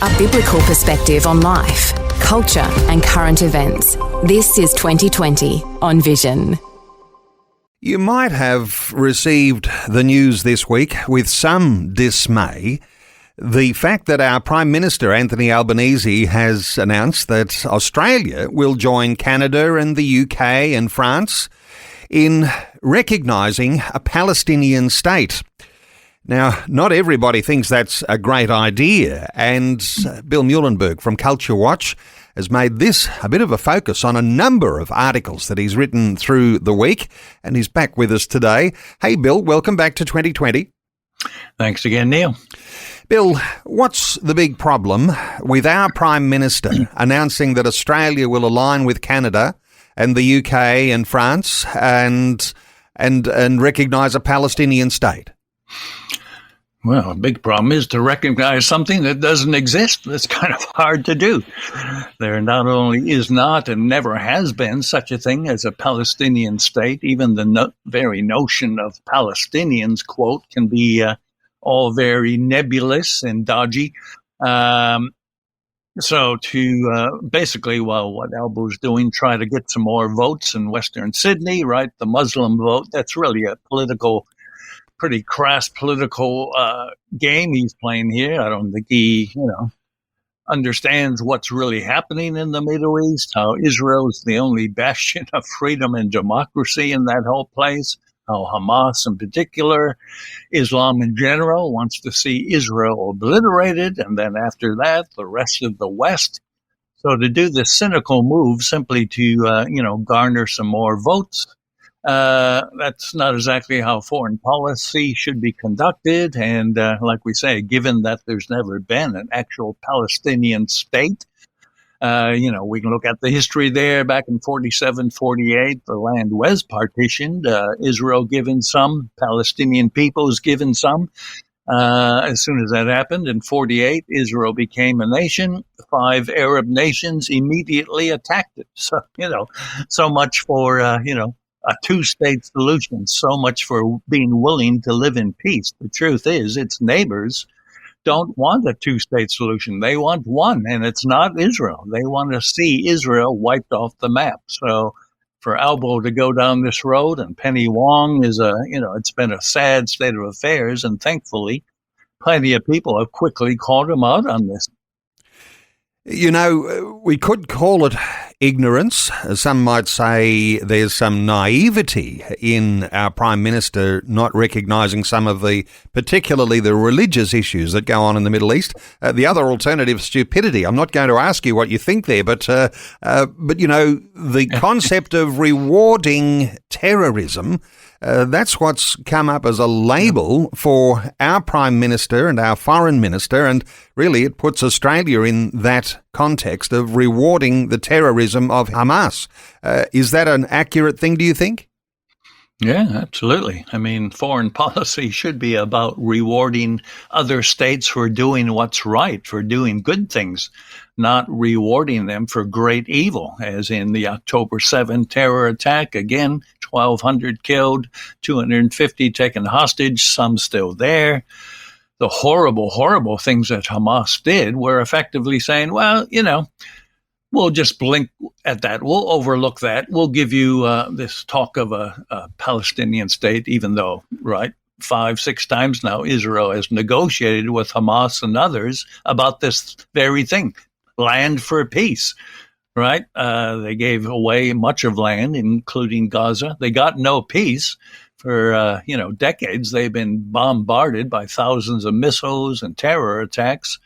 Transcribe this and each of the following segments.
a biblical perspective on life, culture and current events. This is 2020 on Vision. You might have received the news this week with some dismay. The fact that our Prime Minister, Anthony Albanese, has announced that Australia will join Canada and the UK and France in recognising a Palestinian state. Now, not everybody thinks that's a great idea, and Bill Muehlenberg from Culture Watch has made this a bit of a focus on a number of articles that he's written through the week, and he's back with us today. Hey, Bill, welcome back to 2020. Thanks again, Neil. Bill, what's the big problem with our Prime Minister announcing that Australia will align with Canada and the UK and France and recognise a Palestinian state? Well, a big problem is to recognize something that doesn't exist. It's kind of hard to do. There not only is not and never has been such a thing as a Palestinian state, even the very notion of Palestinians, quote, can be all very nebulous and dodgy. So to basically, what Albo's doing, try to get some more votes in Western Sydney, right? The Muslim vote, that's really a pretty crass political game he's playing here. I don't think he, understands what's really happening in the Middle East, how Israel is the only bastion of freedom and democracy in that whole place, how Hamas in particular, Islam in general, wants to see Israel obliterated, and then after that, the rest of the West. So to do this cynical move simply to, garner some more votes, that's not exactly how foreign policy should be conducted. And like we say, given that there's never been an actual Palestinian state, we can look at the history there back in 47, 48, the land was partitioned, Israel given some, Palestinian peoples given some. As soon as that happened in 48, Israel became a nation. 5 Arab nations immediately attacked it. So, so much for, a two-state solution, so much for being willing to live in peace. The truth is, its neighbors don't want a two-state solution. They want one, and it's not Israel. They want to see Israel wiped off the map. So for Albo to go down this road, and Penny Wong is it's been a sad state of affairs, and thankfully, plenty of people have quickly called him out on this. We could call it ignorance. Some might say there's some naivety in our Prime Minister not recognising some of particularly the religious issues that go on in the Middle East. The other alternative, stupidity. I'm not going to ask you what you think there, but the concept of rewarding terrorism, that's what's come up as a label for our Prime Minister and our Foreign Minister, and really it puts Australia in that context of rewarding the terrorism of Hamas. Is that an accurate thing, do you think? Yeah, absolutely. I mean, foreign policy should be about rewarding other states for doing what's right, for doing good things, not rewarding them for great evil, as in the October 7 terror attack. Again, 1,200 killed, 250 taken hostage, some still there. The horrible, horrible things that Hamas did were effectively saying, well, we'll just blink at that. We'll overlook that. We'll give you this talk of a Palestinian state, even though, right, 5-6 times now Israel has negotiated with Hamas and others about this very thing, land for peace, right? They gave away much of land, including Gaza. They got no peace. For, decades. They've been bombarded by thousands of missiles and terror attacks.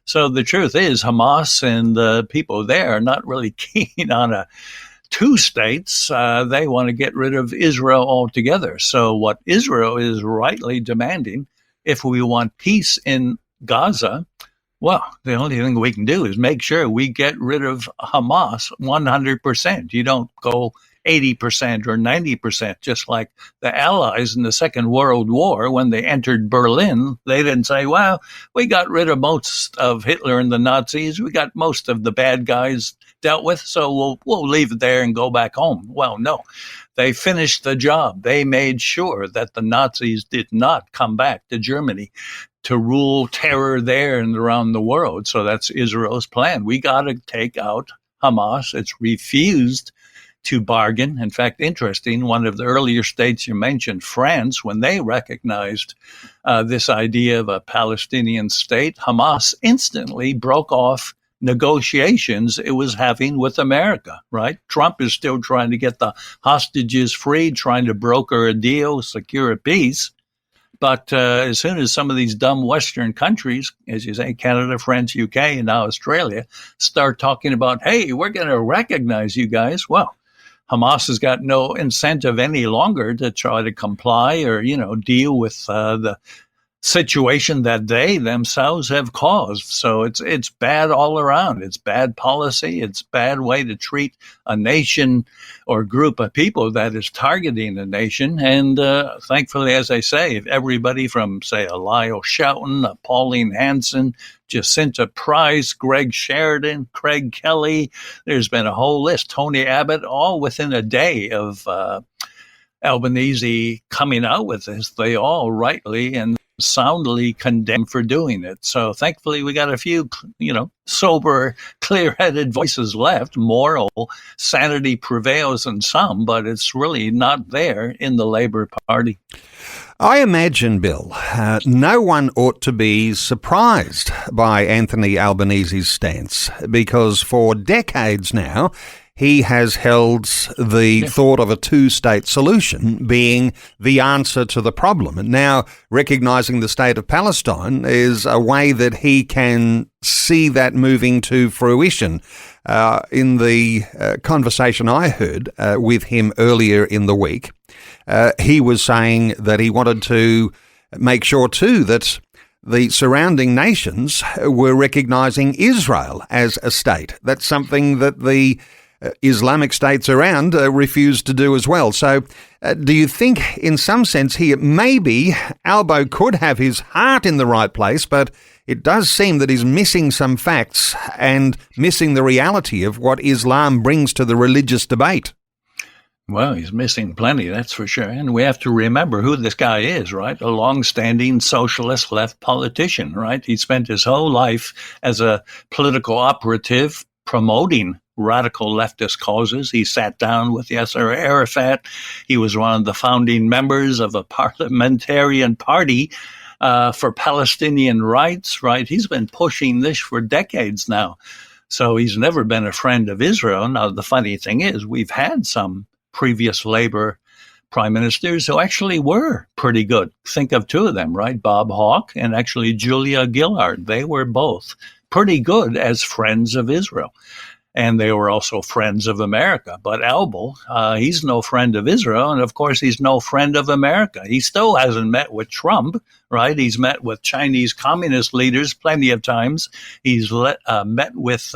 So the truth is Hamas and the people there are not really keen on two states. They want to get rid of Israel altogether. So what Israel is rightly demanding, if we want peace in Gaza, well, the only thing we can do is make sure we get rid of Hamas 100%. You don't go 80% or 90%, just like the Allies in the Second World War. When they entered Berlin, they didn't say, well, we got rid of most of Hitler and the Nazis. We got most of the bad guys dealt with, so we'll leave it there and go back home. Well, no. They finished the job. They made sure that the Nazis did not come back to Germany. to rule terror there and around the world. So that's Israel's plan. We got to take out Hamas. It's refused to bargain. In fact, interesting, one of the earlier states you mentioned, France, when they recognized this idea of a Palestinian state, Hamas instantly broke off negotiations it was having with America, right? Trump is still trying to get the hostages free, trying to broker a deal, secure a peace. But as soon as some of these dumb Western countries, as you say, Canada, France, UK, and now Australia, start talking about, hey, we're going to recognize you guys, well, Hamas has got no incentive any longer to try to comply or, deal with the situation that they themselves have caused. So it's bad all around. It's bad policy. It's bad way to treat a nation or group of people that is targeting a nation. And thankfully, as I say, everybody from, say, a Lyle Shelton, a Pauline Hanson, Jacinta Price, Greg Sheridan, Craig Kelly, there's been a whole list, Tony Abbott, all within a day of Albanese coming out with this. They all rightly and soundly condemned for doing it. So thankfully we got a few, sober, clear-headed voices left. Moral sanity prevails in some, but it's really not there in the Labour Party. I imagine, Bill, no one ought to be surprised by Anthony Albanese's stance, because for decades now, he has held the thought of a two-state solution being the answer to the problem. And now recognising the state of Palestine is a way that he can see that moving to fruition. In the conversation I heard with him earlier in the week, he was saying that he wanted to make sure too that the surrounding nations were recognising Israel as a state. That's something that the Islamic states around refused to do as well. So do you think in some sense here maybe Albo could have his heart in the right place, but it does seem that he's missing some facts and missing the reality of what Islam brings to the religious debate? Well, he's missing plenty, that's for sure. And we have to remember who this guy is, right? A long-standing socialist left politician, right? He spent his whole life as a political operative promoting radical leftist causes. He sat down with Yasser Arafat. He was one of the founding members of a parliamentarian party for Palestinian rights, right? He's been pushing this for decades now. So he's never been a friend of Israel. Now, the funny thing is, we've had some previous Labour prime ministers who actually were pretty good. Think of two of them, right? Bob Hawke and actually Julia Gillard. They were both pretty good as friends of Israel. And they were also friends of America. But Albo, he's no friend of Israel. And of course, he's no friend of America. He still hasn't met with Trump, right? He's met with Chinese communist leaders plenty of times. He's met with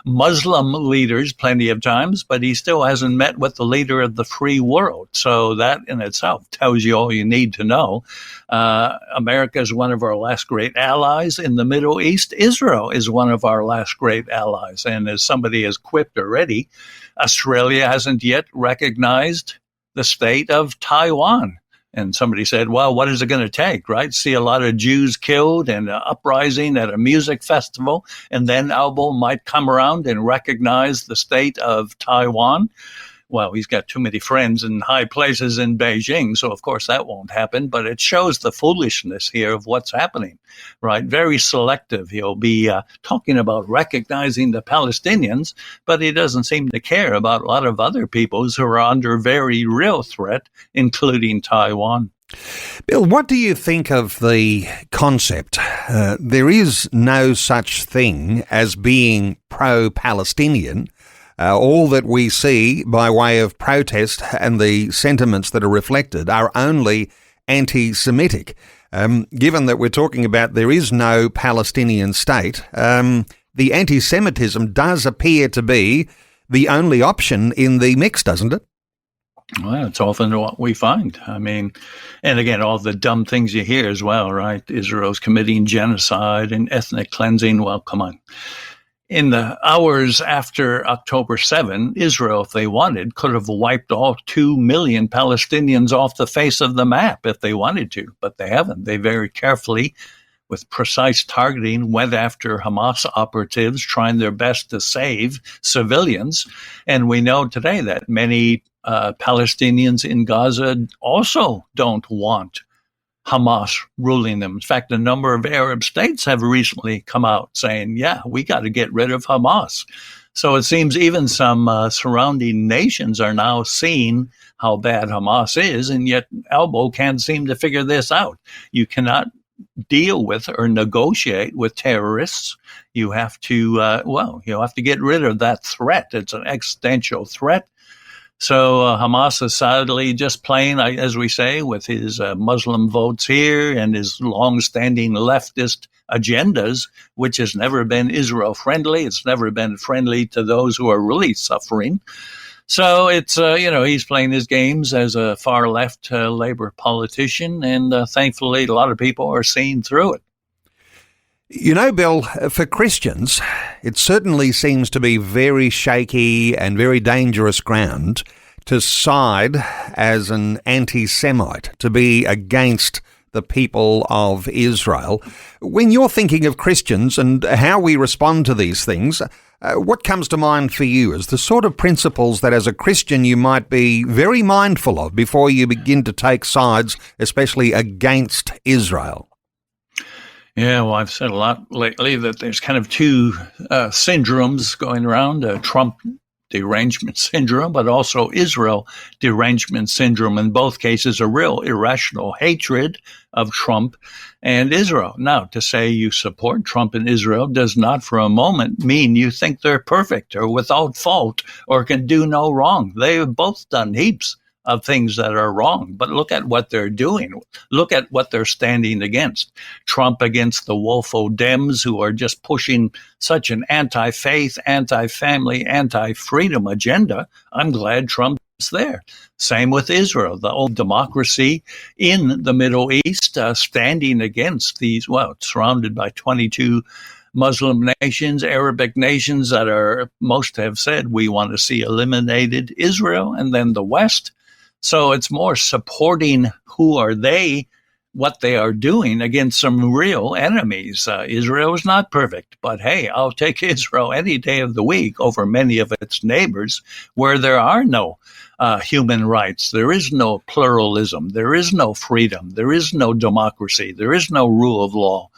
Muslim leaders plenty of times, but he still hasn't met with the leader of the free world. So that in itself tells you all you need to know. America is one of our last great allies in the Middle East. Israel is one of our last great allies. And as somebody has quipped already, Australia hasn't yet recognized the state of Taiwan. And somebody said, well, what is it going to take, right? See a lot of Jews killed and an uprising at a music festival, and then Albo might come around and recognize the state of Taiwan. Well, he's got too many friends in high places in Beijing, so of course that won't happen. But it shows the foolishness here of what's happening, right? Very selective. He'll be talking about recognizing the Palestinians, but he doesn't seem to care about a lot of other peoples who are under very real threat, including Taiwan. Bill, what do you think of the concept? There is no such thing as being pro-Palestinian. All that we see by way of protest and the sentiments that are reflected are only anti-Semitic. Given that we're talking about there is no Palestinian state, the anti-Semitism does appear to be the only option in the mix, doesn't it? Well, it's often what we find. I mean, and again, all the dumb things you hear as well, right? Israel's committing genocide and ethnic cleansing. Well, come on. In the hours after October 7, Israel, if they wanted, could have wiped all 2 million Palestinians off the face of the map if they wanted to, but they haven't. They very carefully with precise targeting, went after Hamas operatives trying their best to save civilians. And we know today that many Palestinians in Gaza also don't want Hamas ruling them. In fact, a number of Arab states have recently come out saying, yeah, we got to get rid of Hamas. So it seems even some surrounding nations are now seeing how bad Hamas is, and yet Elbow can't seem to figure this out. You cannot deal with or negotiate with terrorists. You have to, you have to get rid of that threat. It's an existential threat. So Hamas is sadly just playing, as we say, with his Muslim votes here and his long-standing leftist agendas, which has never been Israel-friendly. It's never been friendly to those who are really suffering. So it's, he's playing his games as a far-left Labour politician, and thankfully a lot of people are seeing through it. You know, Bill, for Christians, it certainly seems to be very shaky and very dangerous ground to side as an anti-Semite, to be against the people of Israel. When you're thinking of Christians and how we respond to these things, what comes to mind for you as the sort of principles that as a Christian you might be very mindful of before you begin to take sides, especially against Israel? Yeah, well, I've said a lot lately that there's kind of two syndromes going around, Trump derangement syndrome, but also Israel derangement syndrome. In both cases, a real irrational hatred of Trump and Israel. Now, to say you support Trump and Israel does not for a moment mean you think they're perfect or without fault or can do no wrong. They have both done heaps of things that are wrong. But look at what they're doing. Look at what they're standing against. Trump against the woeful Dems who are just pushing such an anti-faith, anti-family, anti-freedom agenda. I'm glad Trump's there. Same with Israel, the old democracy in the Middle East, standing against these, surrounded by 22 Muslim nations, Arabic nations that are, most have said, we want to see eliminated Israel, and then the West. So it's more supporting who are they, what they are doing against some real enemies. Israel is not perfect, but hey, I'll take Israel any day of the week over many of its neighbors where there are no human rights. There is no pluralism. There is no freedom. There is no democracy. There is no rule of law.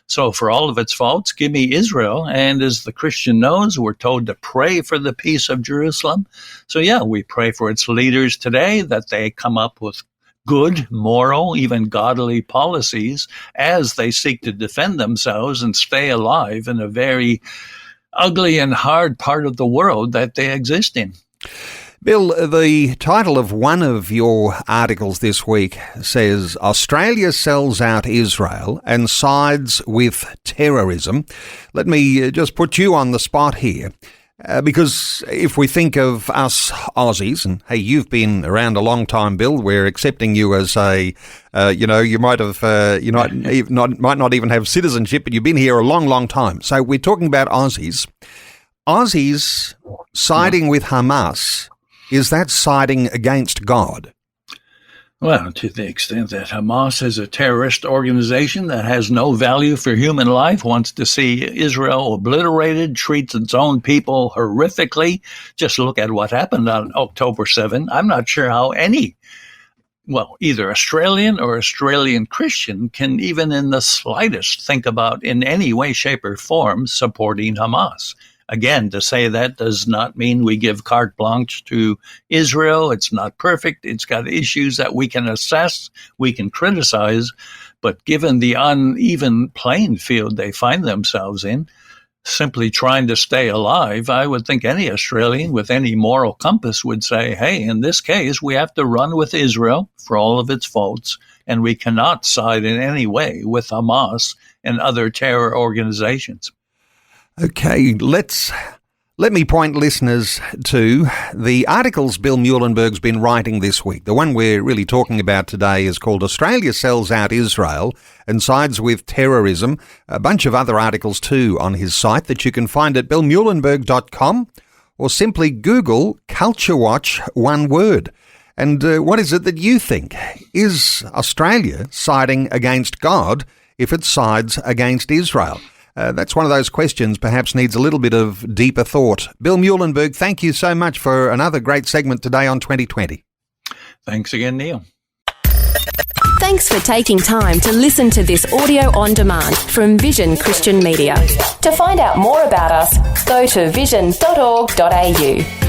So for all of its faults, give me Israel. And as the Christian knows, we're told to pray for the peace of Jerusalem. So yeah, we pray for its leaders today that they come up with good, moral, even godly policies as they seek to defend themselves and stay alive in a very ugly and hard part of the world that they exist in. Bill, the title of one of your articles this week says, Australia sells out Israel and sides with terrorism. Let me just put you on the spot here. Because if we think of us Aussies, and hey, you've been around a long time, Bill, we're accepting you as a, you might have, might not even have citizenship, but you've been here a long, long time. So we're talking about Aussies. Aussies siding with Hamas. Is that siding against God? Well, to the extent that Hamas is a terrorist organization that has no value for human life, wants to see Israel obliterated, treats its own people horrifically. Just look at what happened on October 7. I'm not sure how any, either Australian or Australian Christian can even in the slightest think about in any way, shape, or form supporting Hamas. Again, to say that does not mean we give carte blanche to Israel. It's not perfect. It's got issues that we can assess, we can criticize. But given the uneven playing field they find themselves in, simply trying to stay alive, I would think any Australian with any moral compass would say, hey, in this case, we have to run with Israel for all of its faults, and we cannot side in any way with Hamas and other terror organizations. Okay, let me point listeners to the articles Bill Muehlenberg's been writing this week. The one we're really talking about today is called Australia Sells Out Israel and Sides with Terrorism. A bunch of other articles too on his site that you can find at billmuehlenberg.com or simply Google Culture Watch, one word. And what is it that you think? Is Australia siding against God if it sides against Israel? That's one of those questions perhaps needs a little bit of deeper thought. Bill Muehlenberg, thank you so much for another great segment today on 2020. Thanks again, Neil. Thanks for taking time to listen to this audio on demand from Vision Christian Media. To find out more about us, go to vision.org.au.